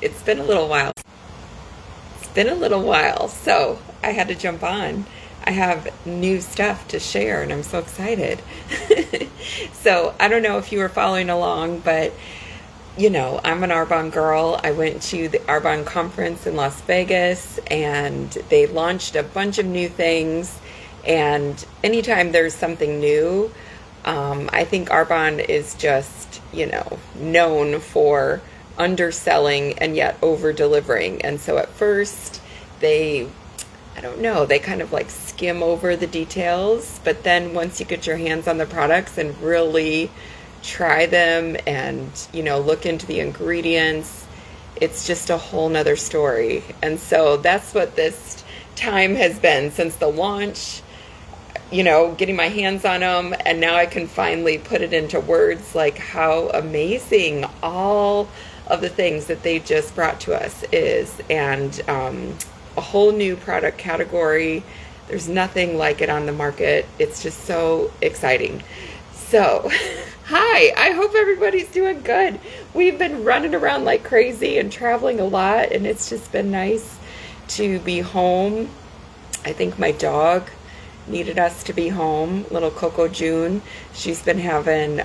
It's been a little while. It's been a little while, so I had to jump on. I have new stuff to share, and I'm so excited. So I don't know if you were following along, but I'm an Arbonne girl. I went to the Arbonne conference in Las Vegas, and they launched a bunch of new things. And anytime there's something new, I think Arbonne is just, known for underselling and yet over delivering. And so at first, I don't know, they kind of like skim over the details. But then once you get your hands on the products and really try them and, look into the ingredients, it's just a whole nother story. And so that's what this time has been since the launch, getting my hands on them, and now I can finally put it into words, like how amazing all of the things that they just brought to us is, and a whole new product category. There's nothing like it on the market. It's just so exciting. So, hi, I hope everybody's doing good. We've been running around like crazy and traveling a lot, and it's just been nice to be home. I think my dog needed us to be home, little Coco June. She's been having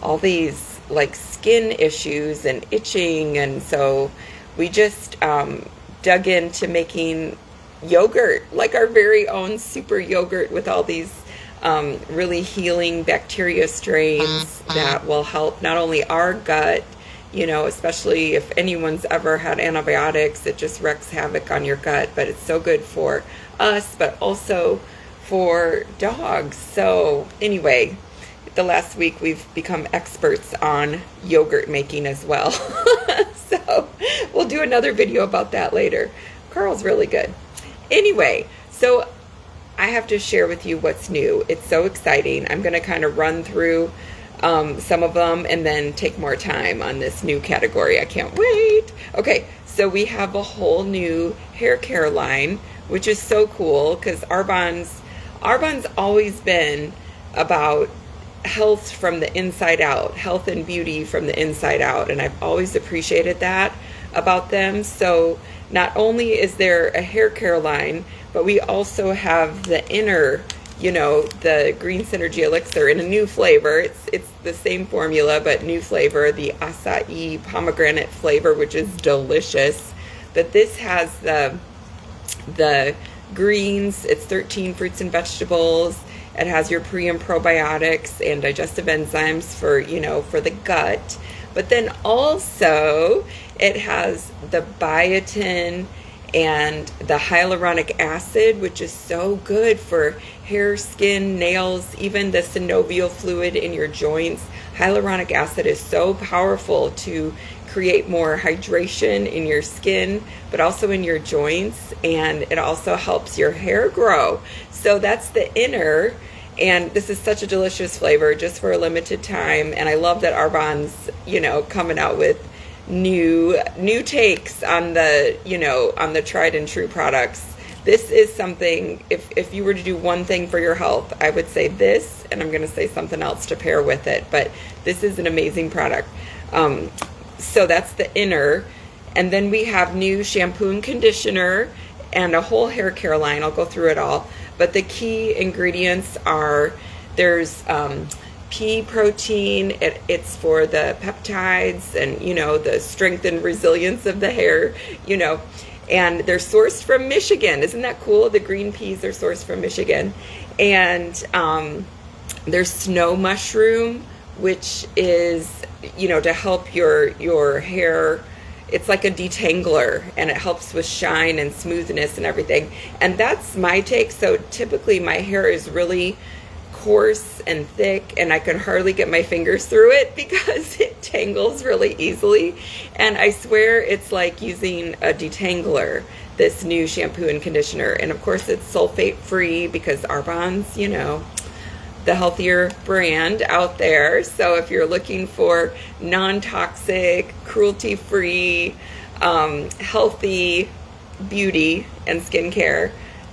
all these like skin issues and itching, and so we just dug into making yogurt, like our very own super yogurt with all these really healing bacteria strains that will help not only our gut, especially if anyone's ever had antibiotics, it just wreaks havoc on your gut, but it's so good for us, but also for dogs. So anyway, the last week we've become experts on yogurt making as well. So we'll do another video about that later. Carl's really good. Anyway, so I have to share with you what's new. It's so exciting. I'm going to kind of run through some of them and then take more time on this new category. I can't wait. Okay, so we have a whole new hair care line, which is so cool because Arbonne's always been about health from the inside out, health and beauty from the inside out, and I've always appreciated that about them. So not only is there a hair care line, but we also have the inner, the Green Synergy Elixir in a new flavor. It's the same formula, but new flavor, the acai pomegranate flavor, which is delicious. But this has the greens. It's 13 fruits and vegetables. It has your pre and probiotics and digestive enzymes for the gut. But then also it has the biotin and the hyaluronic acid, which is so good for hair, skin, nails, even the synovial fluid in your joints. Hyaluronic acid is so powerful to create more hydration in your skin, but also in your joints, and it also helps your hair grow. So that's the inner, and this is such a delicious flavor just for a limited time, and I love that Arbonne's, coming out with new takes on the tried and true products. This is something, if you were to do one thing for your health, I would say this, and I'm going to say something else to pair with it, but this is an amazing product. So that's the inner. And then we have new shampoo and conditioner and a whole hair care line. I'll go through it all. But the key ingredients are, there's pea protein. It's for the peptides and, the strength and resilience of the hair, And they're sourced from Michigan. Isn't that cool? The green peas are sourced from Michigan. And there's snow mushroom, which is, to help your hair. It's like a detangler, and it helps with shine and smoothness and everything. And that's my take. So typically my hair is really coarse and thick, and I can hardly get my fingers through it because it tangles really easily. And I swear it's like using a detangler, this new shampoo and conditioner. And of course it's sulfate free because Arbonne's, the healthier brand out there. So if you're looking for non-toxic, cruelty-free, healthy beauty and skincare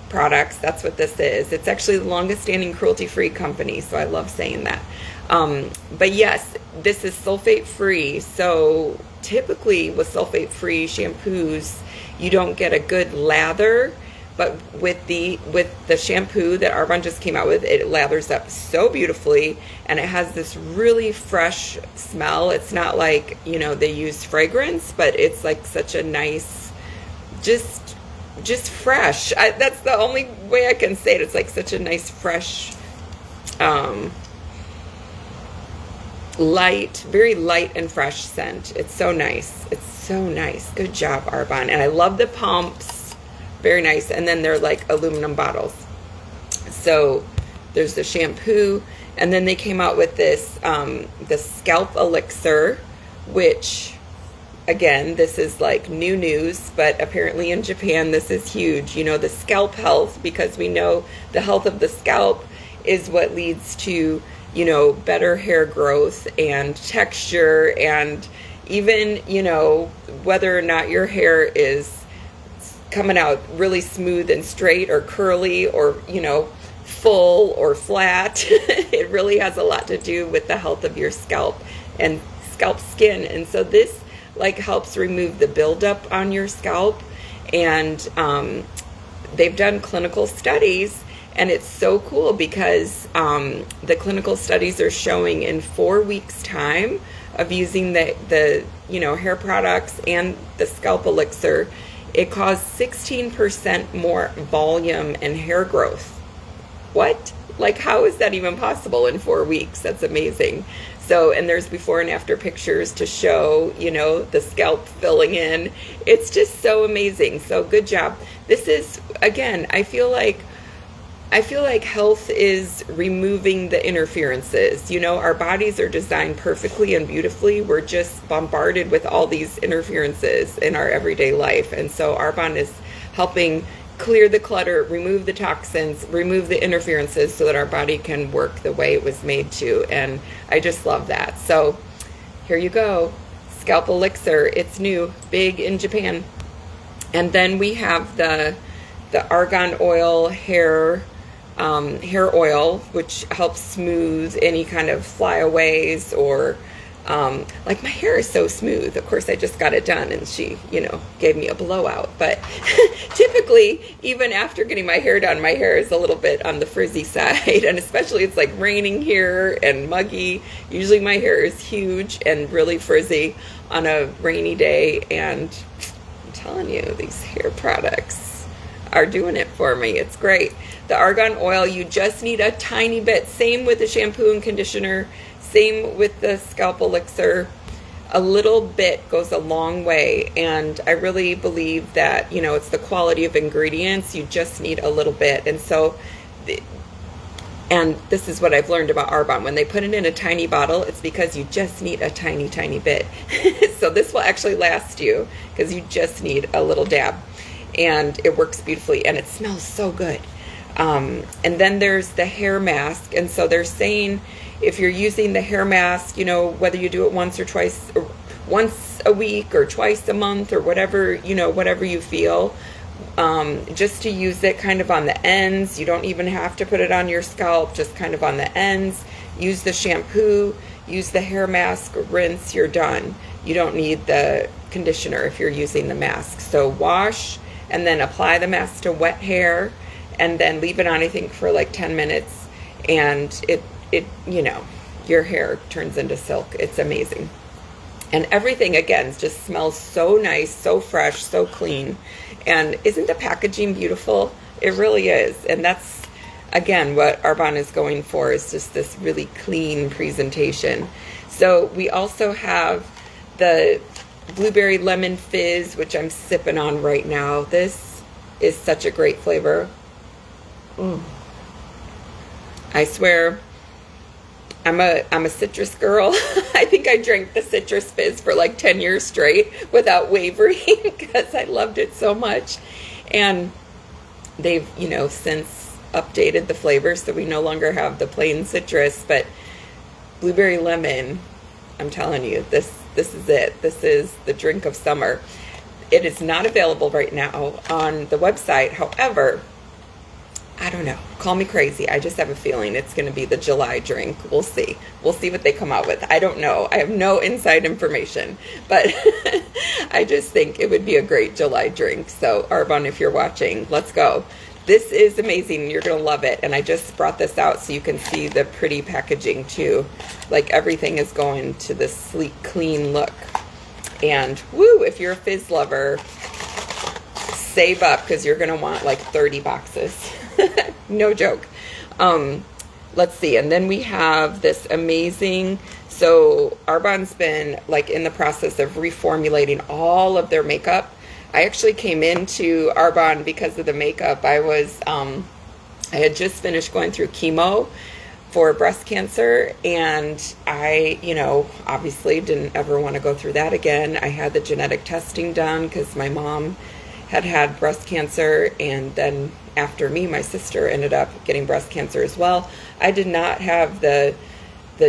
products, that's what this is. It's actually the longest standing cruelty-free company, so I love saying that. But yes, this is sulfate free, so typically with sulfate-free shampoos, you don't get a good lather, but with the shampoo that Arbonne just came out with, it lathers up so beautifully, and it has this really fresh smell. It's not like, you know, they use fragrance, but it's like such a nice, just fresh. That's the only way I can say it. It's like such a nice, fresh, light, very light and fresh scent. It's so nice. It's so nice. Good job, Arbonne. And I love the pumps. Very nice. And then they're like aluminum bottles. So there's the shampoo, and then they came out with this, the scalp elixir, which, again, this is like new news, but apparently in Japan this is huge. You know, the scalp health, because we know the health of the scalp is what leads to, you know, better hair growth and texture, and even, you know, whether or not your hair is coming out really smooth and straight or curly or, you know, full or flat. It really has a lot to do with the health of your scalp and scalp skin. And so this like helps remove the buildup on your scalp. And they've done clinical studies, and it's so cool because the clinical studies are showing in 4 weeks time of using the you know, hair products and the scalp elixir, it caused 16% more volume and hair growth. What? Like, how is that even possible in 4 weeks? That's amazing. So, and there's before and after pictures to show, you know, the scalp filling in. It's just so amazing. So good job. This is, again, I feel like health is removing the interferences. You know, our bodies are designed perfectly and beautifully. We're just bombarded with all these interferences in our everyday life. And so Arbonne is helping clear the clutter, remove the toxins, remove the interferences so that our body can work the way it was made to. And I just love that. So here you go. Scalp elixir. It's new, big in Japan. And then we have the argan oil hair oil, which helps smooth any kind of flyaways or like my hair is so smooth. Of course, I just got it done and she, you know, gave me a blowout. But typically, even after getting my hair done, my hair is a little bit on the frizzy side. And especially it's like raining here and muggy. Usually my hair is huge and really frizzy on a rainy day. And I'm telling you, these hair products are doing it for me. It's great. The argan oil, you just need a tiny bit. Same with the shampoo and conditioner. Same with the scalp elixir. A little bit goes a long way. And I really believe that, you know, it's the quality of ingredients. You just need a little bit. And so, and this is what I've learned about Arbonne. When they put it in a tiny bottle, it's because you just need a tiny, tiny bit. So this will actually last you because you just need a little dab. And it works beautifully and it smells so good. And then there's the hair mask. And so they're saying if you're using the hair mask, you know, whether you do it once or twice, or once a week or twice a month or whatever, you know, whatever you feel, just to use it kind of on the ends. You don't even have to put it on your scalp, just kind of on the ends. Use the shampoo, use the hair mask, rinse, you're done. You don't need the conditioner if you're using the mask. So wash and then apply the mask to wet hair and then leave it on, I think, for like 10 minutes. And it, you know, your hair turns into silk. It's amazing. And everything, again, just smells so nice, so fresh, so clean. And isn't the packaging beautiful? It really is. And that's, again, what Arbonne is going for, is just this really clean presentation. So we also have the blueberry lemon fizz, which I'm sipping on right now. This is such a great flavor. I swear, I'm a citrus girl. I think I drank the citrus fizz for like 10 years straight without wavering because I loved it so much. And they've, you know, since updated the flavors, so we no longer have the plain citrus, but blueberry lemon, I'm telling you, this is it. This is the drink of summer. It is not available right now on the website. However, I don't know. Call me crazy. I just have a feeling it's going to be the July drink. We'll see. We'll see what they come out with. I don't know. I have no inside information, but I just think it would be a great July drink. So Arbonne, if you're watching, let's go. This is amazing. You're going to love it. And I just brought this out so you can see the pretty packaging too. Like everything is going to this sleek, clean look. And woo, if you're a fizz lover, save up because you're going to want like 30 boxes. No joke. Let's see. And then we have this amazing, so Arbonne's been like in the process of reformulating all of their makeup. I actually came into Arbonne because of the makeup. I had just finished going through chemo for breast cancer, and I, obviously didn't ever want to go through that again. I had the genetic testing done because my mom had breast cancer, and then after me, my sister ended up getting breast cancer as well. I did not have the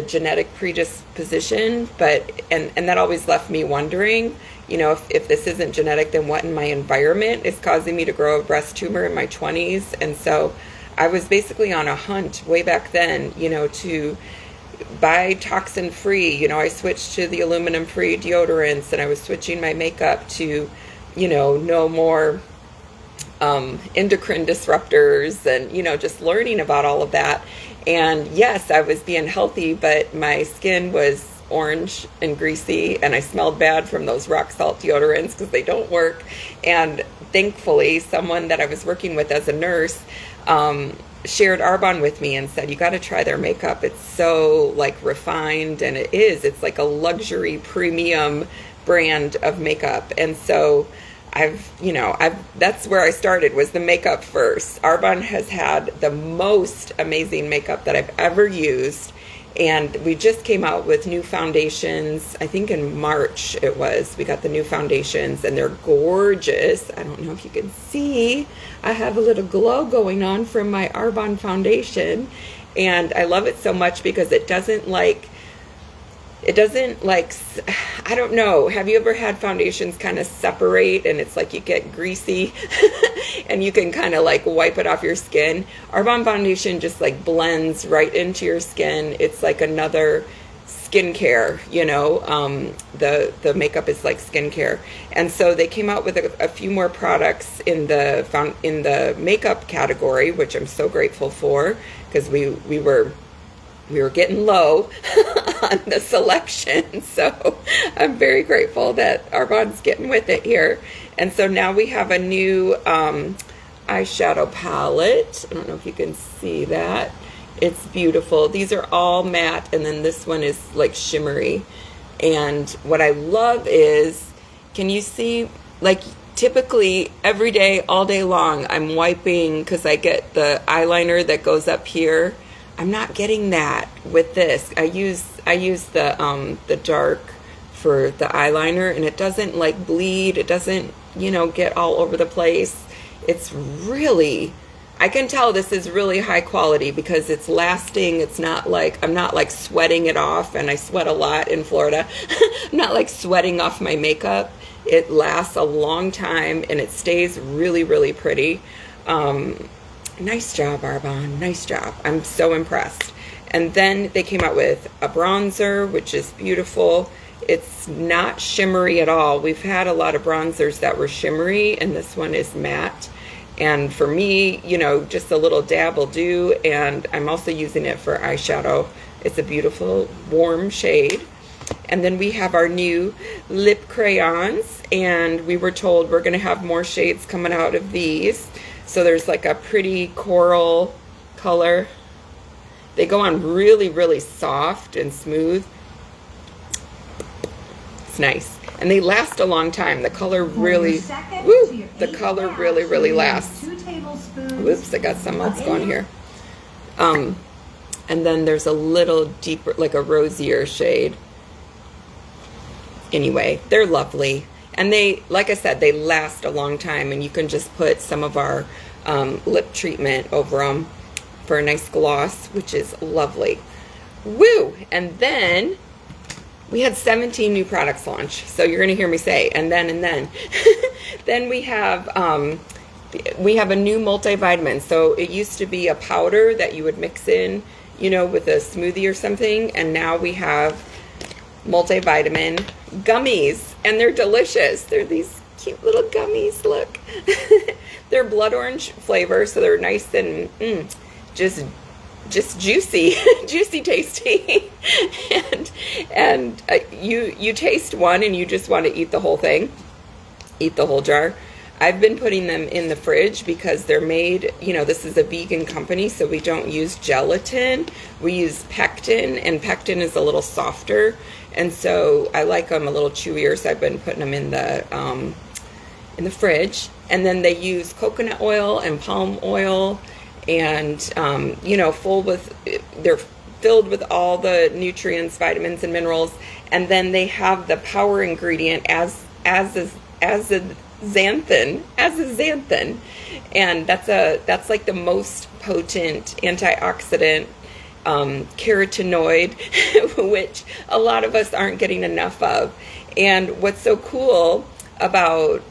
genetic predisposition, but and that always left me wondering, if this isn't genetic, then what in my environment is causing me to grow a breast tumor in my 20s? And so I was basically on a hunt way back then, to buy toxin-free. I switched to the aluminum-free deodorants, and I was switching my makeup to, no more endocrine disruptors, and, just learning about all of that. And yes, I was being healthy, but my skin was orange and greasy, and I smelled bad from those rock salt deodorants because they don't work. And thankfully, someone that I was working with as a nurse shared Arbonne with me and said, you got to try their makeup. It's so like refined, and it's like a luxury premium brand of makeup. And so that's where I started, was the makeup first. Arbonne has had the most amazing makeup that I've ever used. And we just came out with new foundations. I think in March it was. We got the new foundations, and they're gorgeous. I don't know if you can see. I have a little glow going on from my Arbonne foundation. And I love it so much because it doesn't like, I don't know. Have you ever had foundations kind of separate and it's like you get greasy and you can kind of like wipe it off your skin? Arbonne foundation just like blends right into your skin. It's like another skincare, the makeup is like skincare. And so they came out with a few more products in the makeup category, which I'm so grateful for, because we were getting low on the selection. So I'm very grateful that Arbonne's getting with it here. And so now we have a new eyeshadow palette. I don't know if you can see that. It's beautiful. These are all matte, and then this one is like shimmery. And what I love is, can you see, like typically every day, all day long, I'm wiping because I get the eyeliner that goes up here. I'm not getting that with this. I use the dark for the eyeliner, and it doesn't like bleed. It doesn't, get all over the place. It's really, I can tell this is really high quality because it's lasting. It's not like, I'm not like sweating it off, and I sweat a lot in Florida. I'm not like sweating off my makeup. It lasts a long time, and it stays really, really pretty. Nice job, Arbonne. Nice job. I'm so impressed. And then they came out with a bronzer, which is beautiful. It's not shimmery at all. We've had a lot of bronzers that were shimmery, and this one is matte. And for me, just a little dab will do. And I'm also using it for eyeshadow. It's a beautiful, warm shade. And then we have our new lip crayons, and we were told we're going to have more shades coming out of these. So there's like a pretty coral color. They go on really, really soft and smooth. It's nice. And they last a long time. The color really, the color really, really lasts. Whoops, I got some else going here. And then there's a little deeper, like a rosier shade. Anyway, they're lovely. And they, like I said, they last a long time, and you can just put some of our lip treatment over them for a nice gloss, which is lovely. Woo! And then we had 17 new products launch. So you're going to hear me say, and then. Then we have we have a new multivitamin. So it used to be a powder that you would mix in, with a smoothie or something. And now we have multivitamin gummies, and they're delicious. They're these cute little gummies. Look, they're blood orange flavor, so they're nice and just juicy, juicy tasty. and you taste one and you just want to eat the whole thing, eat the whole jar. I've been putting them in the fridge because they're made, this is a vegan company, so we don't use gelatin. We use pectin, and pectin is a little softer. And so I like them a little chewier, so I've been putting them in the fridge. And then they use coconut oil and palm oil, and, they're filled with all the nutrients, vitamins, and minerals. And then they have the power ingredient as a xanthan, and that's like the most potent antioxidant, carotenoid, which a lot of us aren't getting enough of. And what's so cool about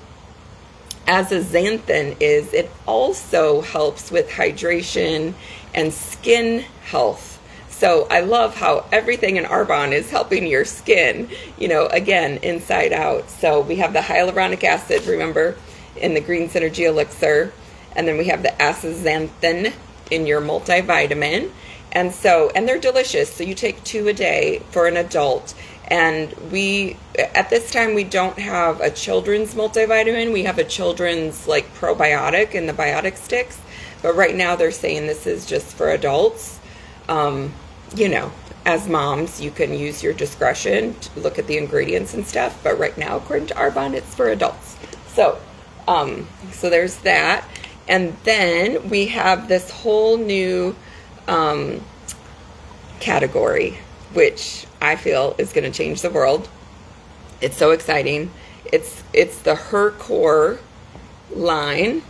azaxanthin is it also helps with hydration and skin health. So I love how everything in Arbonne is helping your skin, again, inside out. So we have the hyaluronic acid, remember, in the Green Synergy Elixir. And then we have the azaxanthin in your multivitamin. And they're delicious. So you take 2 a day for an adult. And at this time, we don't have a children's multivitamin. We have a children's probiotic in the biotic sticks. But right now they're saying this is just for adults. As moms, you can use your discretion to look at the ingredients and stuff. But right now, according to Arbonne, it's for adults. So there's that. And then we have this whole new category, which I feel is going to change the world. It's so exciting. It's the Her Core line.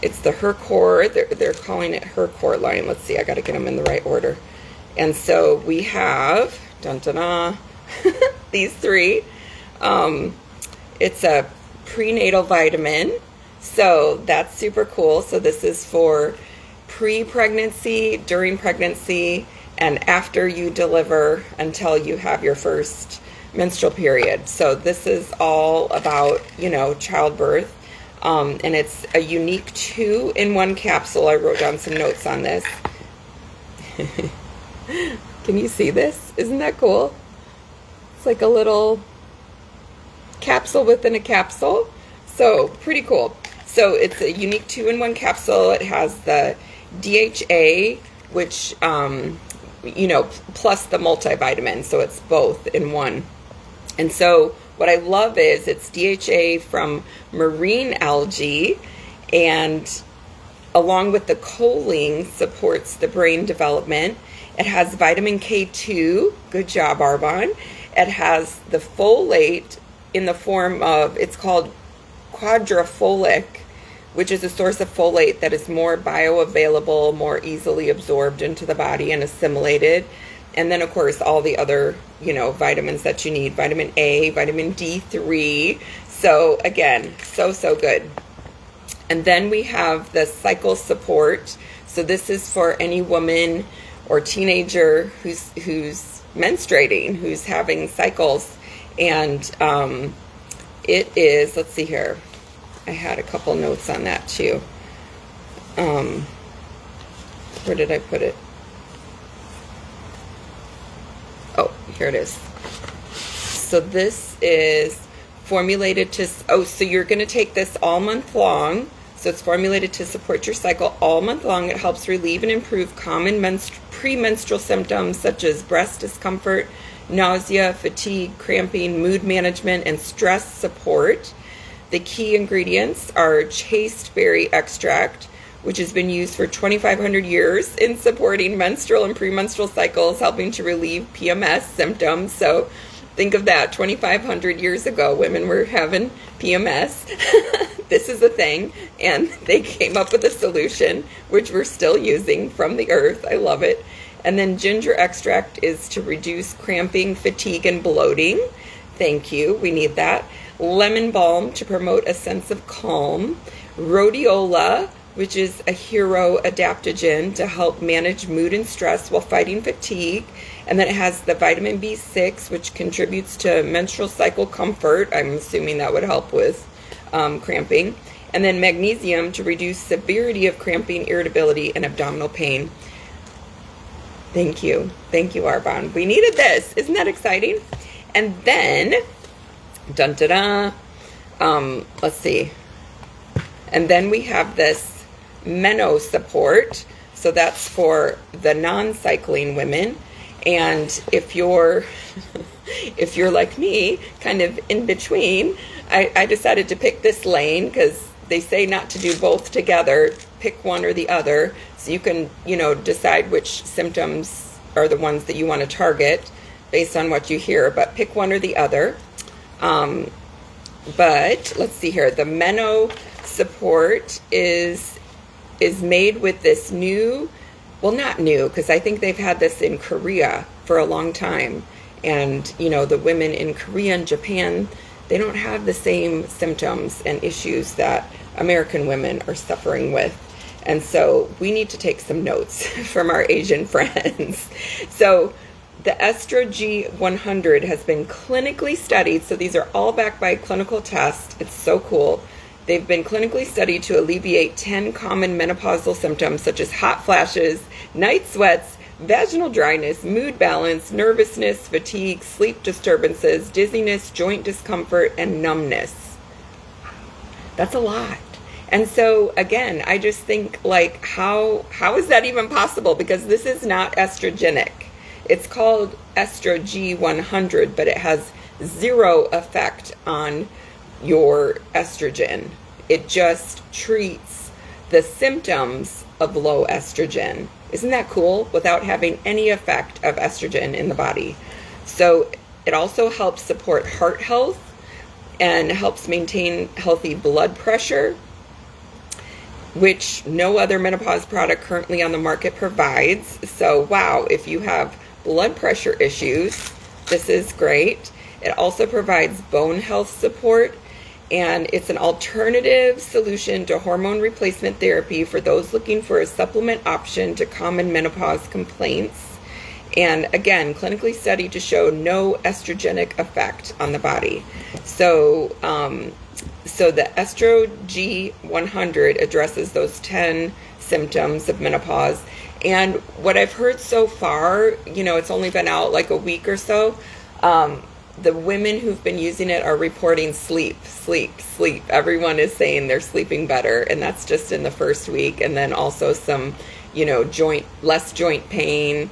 It's the Her Core. They're calling it Her Core line. Let's see. I got to get them in the right order. And so we have these 3. It's a prenatal vitamin. So that's super cool. So this is for pre-pregnancy, during pregnancy, and after you deliver until you have your first menstrual period. So this is all about, childbirth. And it's a unique 2-in-1 capsule. I wrote down some notes on this. Can you see this? Isn't that cool? It's like a little capsule within a capsule. So pretty cool. So it's a unique 2-in-1 capsule. It has the DHA, which, plus the multivitamin. So it's both in one. And so what I love is it's DHA from marine algae, and along with the choline supports the brain development. It has vitamin K2. Good job, Arbonne. It has the folate in the form of, it's called quadrafolic, which is a source of folate that is more bioavailable, more easily absorbed into the body and assimilated. And then, of course, all the other, vitamins that you need. Vitamin A, vitamin D3. So, again, so good. And then we have the cycle support. So this is for any woman or teenager who's menstruating, who's having cycles. And it is, let's see here. I had a couple notes on that too. Where did I put it? Oh, here it is. So this is formulated to, so you're going to take this all month long. So it's formulated to support your cycle all month long. It helps relieve and improve common premenstrual symptoms such as breast discomfort, nausea, fatigue, cramping, mood management, and stress support. The key ingredients are chasteberry extract, which has been used for 2,500 years in supporting menstrual and premenstrual cycles, helping to relieve PMS symptoms. So think of that, 2,500 years ago, women were having PMS. This is a thing, and they came up with a solution, which we're still using from the earth. I love it. And then ginger extract is to reduce cramping, fatigue, and bloating. Thank you. We need that. lemon balm to promote a sense of calm, rhodiola, which is a hero adaptogen to help manage mood and stress while fighting fatigue. And then it has the vitamin B6, which contributes to menstrual cycle comfort. I'm assuming that would help with cramping. And then magnesium to reduce severity of cramping, irritability, and abdominal pain. Thank you. Thank you, Arbonne. We needed this. Isn't that exciting? And then, let's see. And then we have this Meno support. So that's for the non-cycling women. And if you're like me, kind of in between, I decided to pick this lane because they say not to do both together. Pick one or the other, so you can, decide which symptoms are the ones that you want to target based on what you hear. But pick one or the other. But let's see here. The Meno support is made with this new, well, not new, because I think they've had this in Korea for a long time. And, the women in Korea and Japan, they don't have the same symptoms and issues that American women are suffering with. And so we need to take some notes from our Asian friends. So the Estro G100 has been clinically studied. So these are all backed by clinical tests. It's so cool. They've been clinically studied to alleviate 10 common menopausal symptoms such as hot flashes, night sweats, vaginal dryness, mood balance, nervousness, fatigue, sleep disturbances, dizziness, joint discomfort, and numbness. That's a lot. And so, again, I just think, how is that even possible? Because this is not estrogenic. It's called Estro G100, but it has zero effect on your estrogen. It just treats the symptoms of low estrogen. Isn't that cool? Without having any effect of estrogen in the body. So it also helps support heart health and helps maintain healthy blood pressure, which no other menopause product currently on the market provides. So wow, if you have blood pressure issues, this is great. It also provides bone health support, and it's an alternative solution to hormone replacement therapy for those looking for a supplement option to common menopause complaints. And again, clinically studied to show no estrogenic effect on the body. So the Estro G100 addresses those 10 symptoms of menopause. And what I've heard so far, it's only been out like a week or so. The women who've been using it are reporting sleep. Everyone is saying they're sleeping better, and that's just in the first week. And then also some, less joint pain.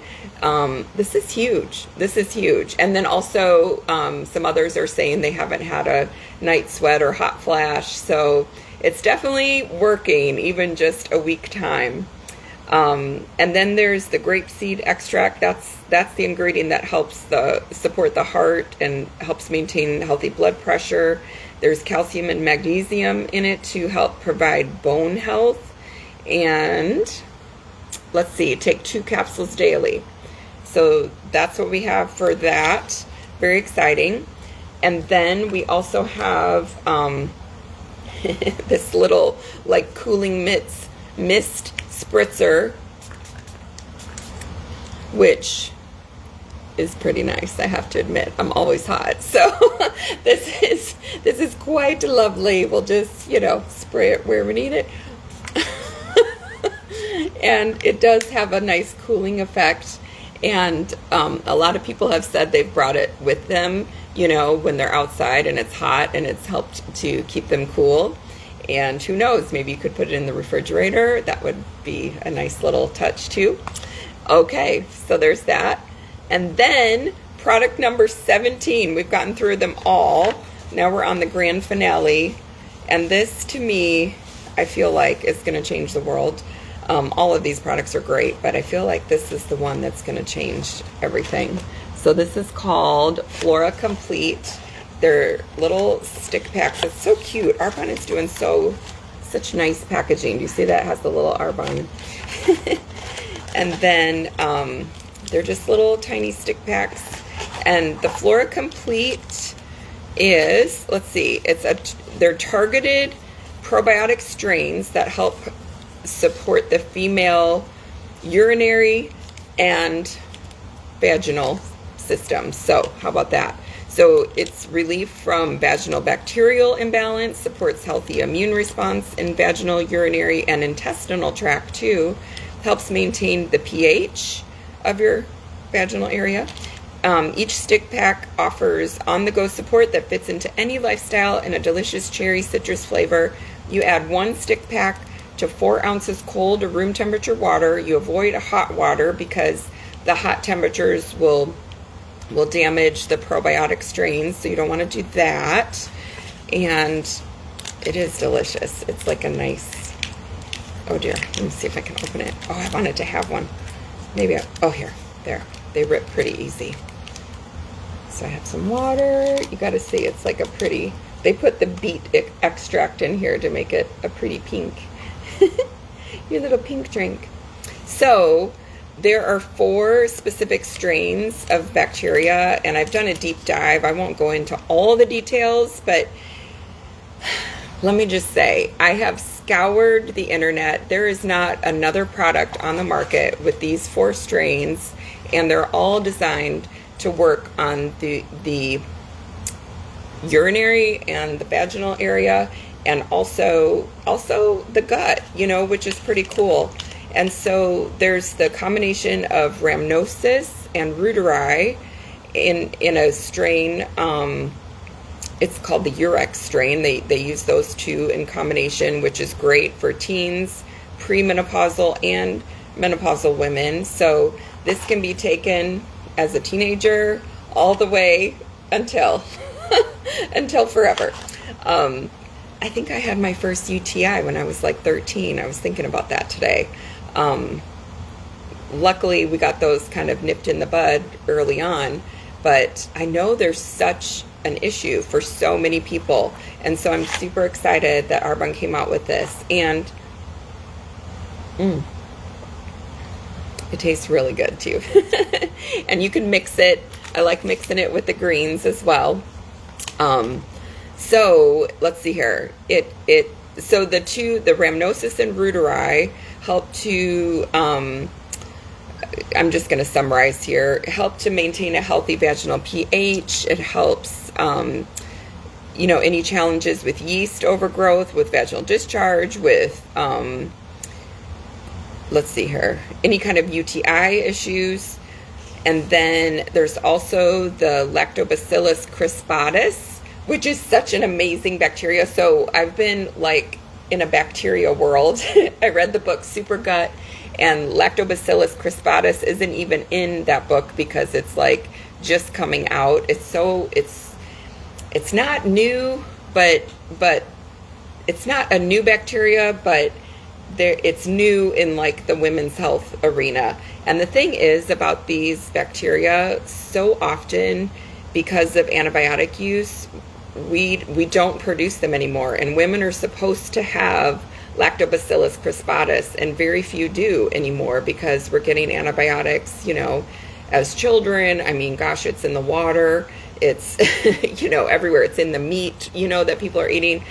This is huge. And then also some others are saying they haven't had a night sweat or hot flash. So it's definitely working, even just a week time. And then there's the grapeseed extract. That's the ingredient that helps support the heart and helps maintain healthy blood pressure. There's calcium and magnesium in it to help provide bone health. And let's see, take 2 capsules daily. So that's what we have for that. Very exciting. And then we also have this little cooling mist spritzer, which is pretty nice, I have to admit. I'm always hot, so this is quite lovely. We'll just spray it where we need it. And it does have a nice cooling effect, and a lot of people have said they've brought it with them when they're outside and it's hot, and it's helped to keep them cool. And who knows, maybe you could put it in the refrigerator. That would be a nice little touch too. Okay, so there's that. And then product number 17, we've gotten through them all. Now we're on the grand finale. And this, to me, I feel like is going to change the world. All of these products are great, but I feel like this is the one that's going to change everything. So this is called Flora Complete. They're little stick packs. It's so cute. Arbonne is doing such nice packaging. Do you see that? It has the little Arbonne. And then they're just little tiny stick packs. And the Flora Complete is, let's see, they're targeted probiotic strains that help support the female urinary and vaginal systems. So how about that? So it's relief from vaginal bacterial imbalance, supports healthy immune response in vaginal, urinary, and intestinal tract too, helps maintain the pH of your vaginal area. Each stick pack offers on-the-go support that fits into any lifestyle in a delicious cherry citrus flavor. You add 1 stick pack to 4 ounces cold or room temperature water. You avoid hot water because the hot temperatures will damage the probiotic strains, so you don't want to do that. And it is delicious. It's like a nice, oh dear, let me see if I can open it. Oh, I wanted to have one. Maybe here, there. They rip pretty easy. So I have some water. You got to see, it's like a pretty, they put the beet extract in here to make it a pretty pink. Your little pink drink. So there are 4 specific strains of bacteria, and I've done a deep dive. I won't go into all the details, but let me just say, I have scoured the internet. There is not another product on the market with these 4 strains, and they're all designed to work on the urinary and the vaginal area, and also the gut, which is pretty cool. And so there's the combination of rhamnosus and reuteri in a strain. It's called the Urex strain. They use those 2 in combination, which is great for teens, premenopausal, and menopausal women. So this can be taken as a teenager all the way until until forever. I think I had my first UTI when I was like 13. I was thinking about that today. Luckily, we got those kind of nipped in the bud early on, but I know there's such an issue for so many people, and so I'm super excited that Arbonne came out with this, and it tastes really good too. And you can mix it. I like mixing it with the greens as well. So let's see here. So the rhamnosus and reuteri help to, I'm just going to summarize here, help to maintain a healthy vaginal pH. It helps, any challenges with yeast overgrowth, with vaginal discharge, with, let's see here, any kind of UTI issues. And then there's also the Lactobacillus crispatus, which is such an amazing bacteria. So I've been like in a bacteria world. I read the book Super Gut, and Lactobacillus crispatus isn't even in that book because it's like just coming out. It's not new, but it's not a new bacteria, but it's new in like the women's health arena. And the thing is about these bacteria, so often because of antibiotic use, we don't produce them anymore, and women are supposed to have Lactobacillus crispatus, and very few do anymore because we're getting antibiotics, as children. I mean, gosh, it's in the water, it's everywhere, it's in the meat, that people are eating.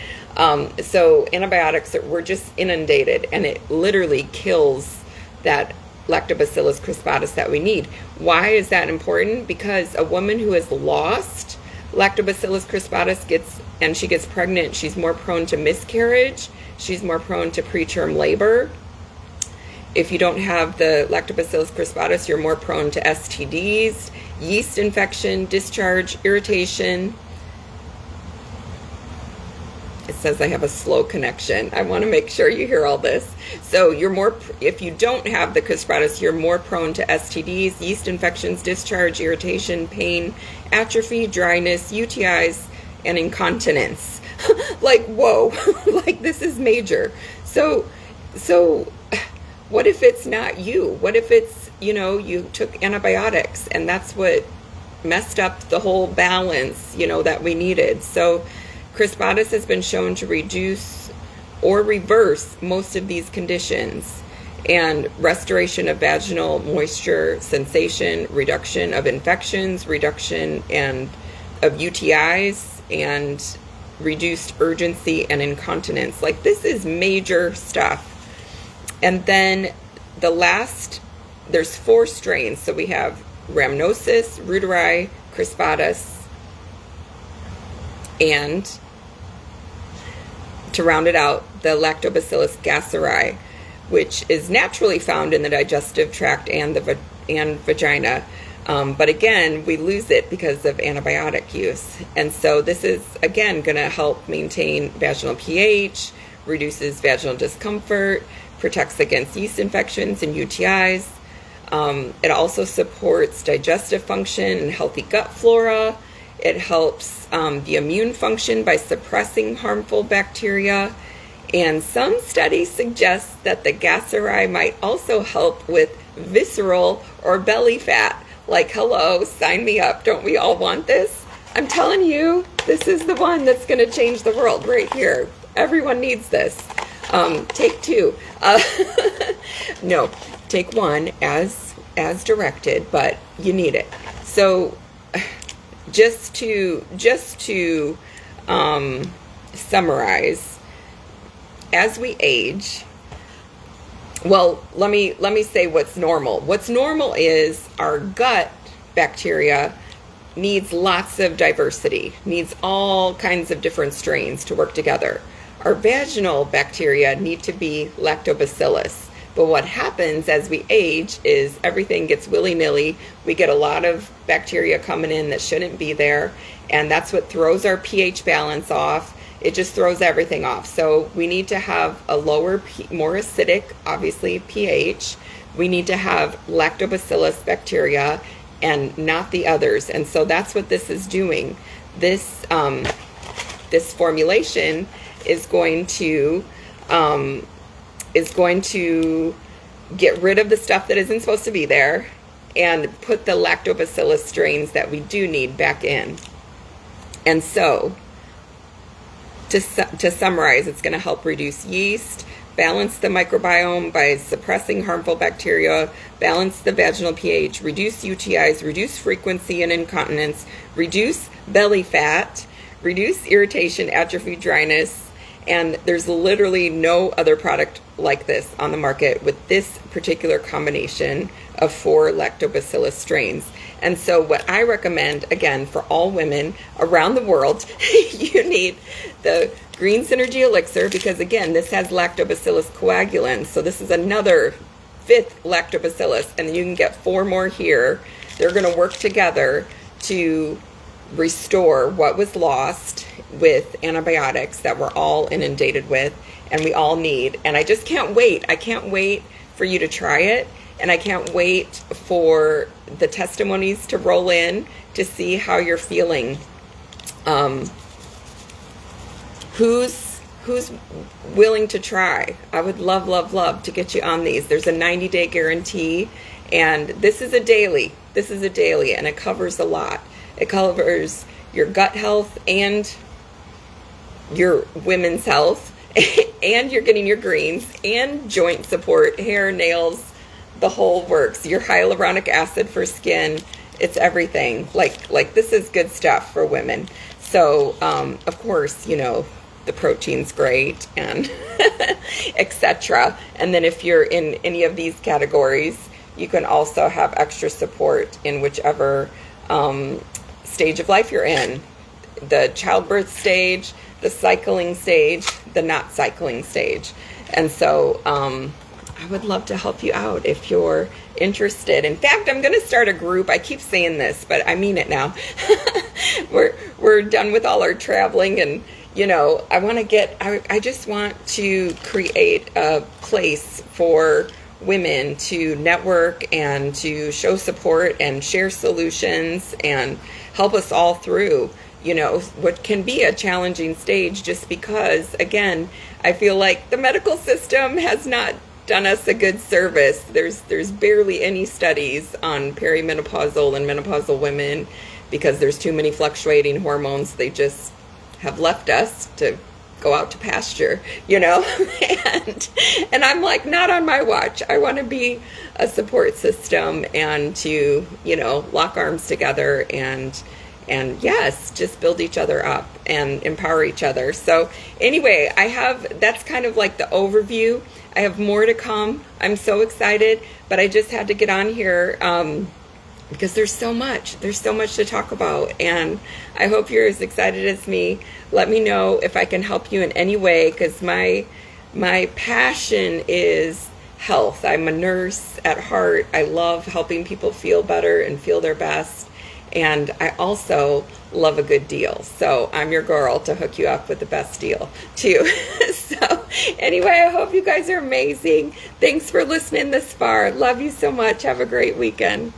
So antibiotics, we're just inundated, and it literally kills that Lactobacillus crispatus that we need. Why is that important? Because a woman who has lost Lactobacillus crispatus she gets pregnant, she's more prone to miscarriage, she's more prone to preterm labor. If you don't have the Lactobacillus crispatus, you're more prone to STDs, yeast infection, discharge, irritation. It says I have a slow connection. I want to make sure you hear all this. So if you don't have the crispatus, you're more prone to STDs, yeast infections, discharge, irritation, pain, atrophy, dryness, UTIs, and incontinence. Like, whoa, like this is major. So what if it's not you? What if it's, you took antibiotics and that's what messed up the whole balance, that we needed? So crispatus has been shown to reduce or reverse most of these conditions, and restoration of vaginal moisture sensation, reduction of infections, reduction of UTIs, and reduced urgency and incontinence. Like, this is major stuff. And then there's 4 strains. So we have rhamnosus, reuteri, crispatus, and to round it out, the lactobacillus gasseri, which is naturally found in the digestive tract and vagina. But again, we lose it because of antibiotic use. And so this is, again, going to help maintain vaginal pH, reduces vaginal discomfort, protects against yeast infections and UTIs. It also supports digestive function and healthy gut flora. It helps the immune function by suppressing harmful bacteria. And some studies suggest that the gasseri might also help with visceral or belly fat. Like, hello, sign me up. Don't we all want this? I'm telling you, this is the one that's going to change the world right here. Everyone needs this. Take 2. No, take 1 as directed, but you need it. So just to summarize, as we age, well, let me say what's normal. What's normal is our gut bacteria needs lots of diversity, needs all kinds of different strains to work together. Our vaginal bacteria need to be lactobacillus. But what happens as we age is everything gets willy-nilly. We get a lot of bacteria coming in that shouldn't be there, and that's what throws our pH balance off. It just throws everything off. So we need to have a lower, more acidic, obviously, pH. We need to have lactobacillus bacteria and not the others. And so that's what this is doing. This formulation is going to get rid of the stuff that isn't supposed to be there and put the lactobacillus strains that we do need back in. And so, to summarize, it's going to help reduce yeast, balance the microbiome by suppressing harmful bacteria, balance the vaginal pH, reduce UTIs, reduce frequency and incontinence, reduce belly fat, reduce irritation, atrophy, dryness, and there's literally no other product like this on the market with this particular combination of 4 lactobacillus strains. And so what I recommend, again, for all women around the world, you need the Green Synergy Elixir, because again, this has lactobacillus coagulans. So this is another 5th lactobacillus, and you can get 4 more here. They're going to work together to restore what was lost with antibiotics that we're all inundated with and we all need. And I just can't wait. I can't wait for you to try it. And I can't wait for the testimonies to roll in to see how you're feeling. Who's willing to try? I would love, love, love to get you on these. There's a 90-day guarantee, and this is a daily. This is a daily, and it covers a lot. It covers your gut health and your women's health, and you're getting your greens and joint support, hair, nails, the whole works. Your hyaluronic acid for skin, it's everything. Like this is good stuff for women. So, of course, you know, the protein's great and etc. And then if you're in any of these categories, you can also have extra support in whichever stage of life you're in. The childbirth stage, the cycling stage, the not cycling stage. And so I would love to help you out if you're interested. In fact, I'm going to start a group. I keep saying this, but I mean it now. We're done with all our traveling, and you know, I just want to create a place for women to network and to show support and share solutions and help us all through, you know, what can be a challenging stage, just because, again, I feel like the medical system has not done us a good service. There's barely any studies on perimenopausal and menopausal women because there's too many fluctuating hormones. They just have left us to go out to pasture, you know. and I'm like, not on my watch. I want to be a support system and to, you know, lock arms together and yes, just build each other up and empower each other. So anyway, that's kind of like the overview. I have more to come. I'm so excited, but I just had to get on here because there's so much to talk about, and I hope you're as excited as me. Let me know if I can help you in any way, because my passion is health. I'm a nurse at heart. I love helping people feel better and feel their best, and I also love a good deal. So I'm your girl to hook you up with the best deal too. So anyway, I hope you guys are amazing. Thanks for listening this far. Love you so much. Have a great weekend.